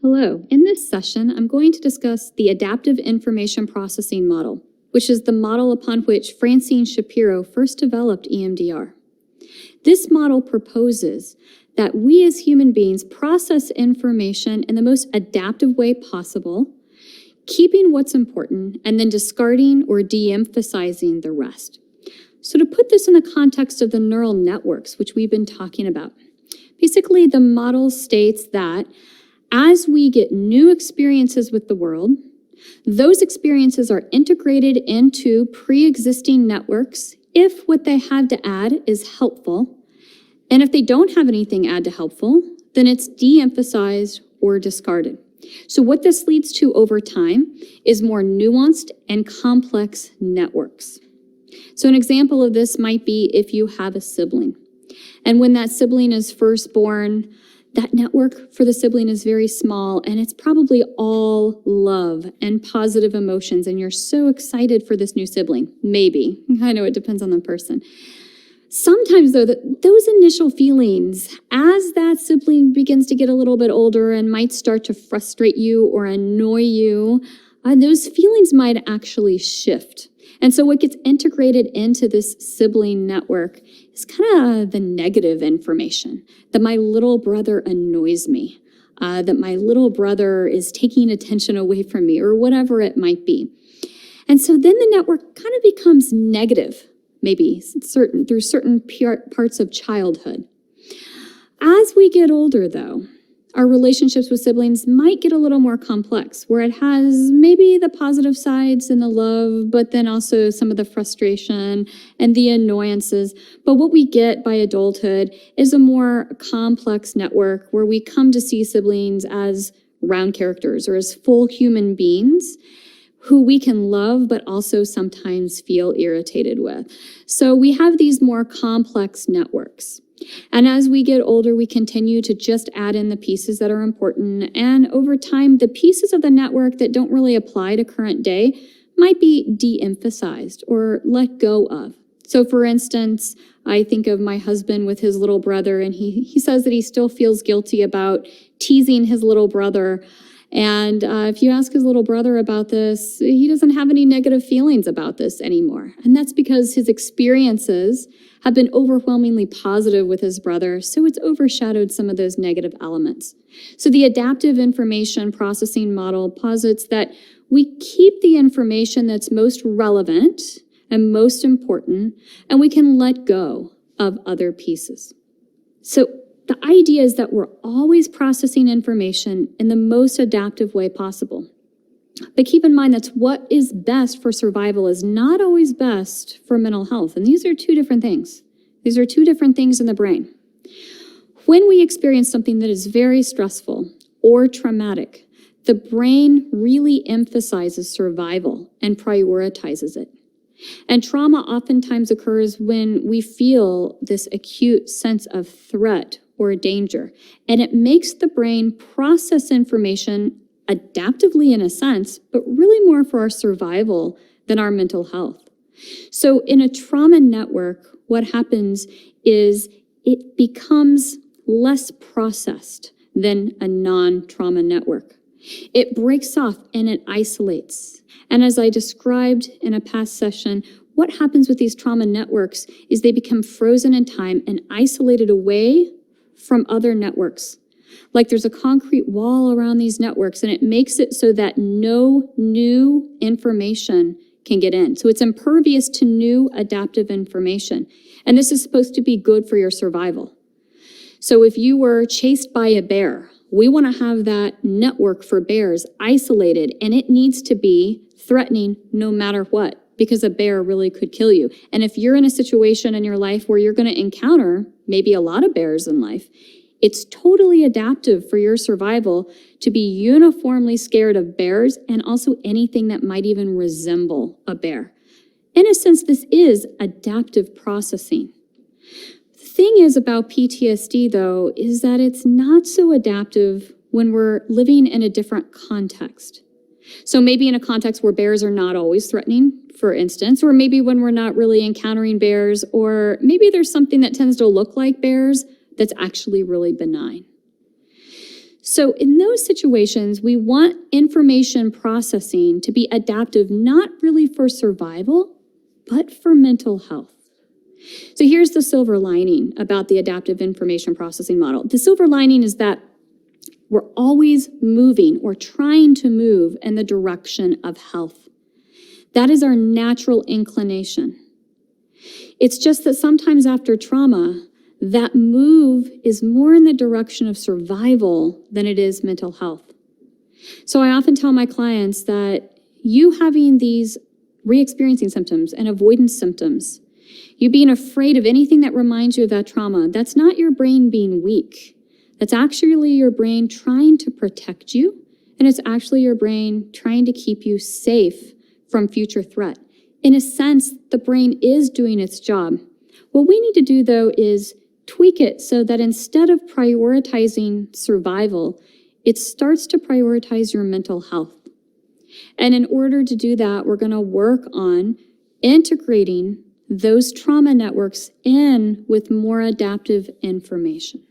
Hello. In this session, I'm going to discuss the adaptive information processing model, which is the model upon which Francine Shapiro first developed EMDR. This model proposes that we as human beings process information in the most adaptive way possible, keeping what's important and then discarding or de-emphasizing the rest. So to put this in the context of the neural networks, which we've been talking about, basically the model states that as we get new experiences with the world, those experiences are integrated into pre-existing networks if what they have to add is helpful. And if they don't have anything to add to helpful, then it's de-emphasized or discarded. So what this leads to over time is more nuanced and complex networks. So an example of this might be if you have a sibling. And when that sibling is first born, that network for the sibling is very small, and it's probably all love and positive emotions, and you're so excited for this new sibling. Maybe. I know it depends on the person. Sometimes, though, those initial feelings, as that sibling begins to get a little bit older and might start to frustrate you or annoy you, those feelings might actually shift. And so what gets integrated into this sibling network is kind of the negative information, that my little brother annoys me, that my little brother is taking attention away from me, or whatever it might be. And so then the network kind of becomes negative, maybe through certain parts of childhood. As we get older, though, our relationships with siblings might get a little more complex, where it has maybe the positive sides and the love, but then also some of the frustration and the annoyances. But what we get by adulthood is a more complex network where we come to see siblings as round characters or as full human beings who we can love, but also sometimes feel irritated with. So we have these more complex networks. And as we get older, we continue to just add in the pieces that are important. And over time, the pieces of the network that don't really apply to current day might be de-emphasized or let go of. So for instance, I think of my husband with his little brother, and he says that he still feels guilty about teasing his little brother. And if you ask his little brother about this, he doesn't have any negative feelings about this anymore. And that's because his experiences have been overwhelmingly positive with his brother, so it's overshadowed some of those negative elements. So the adaptive information processing model posits that we keep the information that's most relevant and most important, and we can let go of other pieces. So the idea is that we're always processing information in the most adaptive way possible. But keep in mind that what is best for survival is not always best for mental health. And these are two different things. These are two different things in the brain. When we experience something that is very stressful or traumatic, the brain really emphasizes survival and prioritizes it. And trauma oftentimes occurs when we feel this acute sense of threat or danger. And it makes the brain process information adaptively in a sense, but really more for our survival than our mental health. So in a trauma network, what happens is it becomes less processed than a non-trauma network. It breaks off and it isolates. And as I described in a past session, what happens with these trauma networks is they become frozen in time and isolated away from other networks. Like there's a concrete wall around these networks, and it makes it so that no new information can get in. So it's impervious to new adaptive information. And this is supposed to be good for your survival. So if you were chased by a bear, we want to have that network for bears isolated, and it needs to be threatening no matter what, because a bear really could kill you. And if you're in a situation in your life where you're going to encounter maybe a lot of bears in life, it's totally adaptive for your survival to be uniformly scared of bears and also anything that might even resemble a bear. In a sense, this is adaptive processing. The thing is about PTSD, though, is that it's not so adaptive when we're living in a different context. So maybe in a context where bears are not always threatening, for instance, or maybe when we're not really encountering bears, or maybe there's something that tends to look like bears that's actually really benign. So in those situations, we want information processing to be adaptive, not really for survival, but for mental health. So here's the silver lining about the adaptive information processing model. The silver lining is that we're always moving or trying to move in the direction of health. That is our natural inclination. It's just that sometimes after trauma, that move is more in the direction of survival than it is mental health. So I often tell my clients that you having these re-experiencing symptoms and avoidance symptoms, you being afraid of anything that reminds you of that trauma, that's not your brain being weak. That's actually your brain trying to protect you, and it's actually your brain trying to keep you safe from future threat. In a sense, the brain is doing its job. What we need to do, though, is tweak it so that instead of prioritizing survival, it starts to prioritize your mental health. And in order to do that, we're going to work on integrating those trauma networks in with more adaptive information.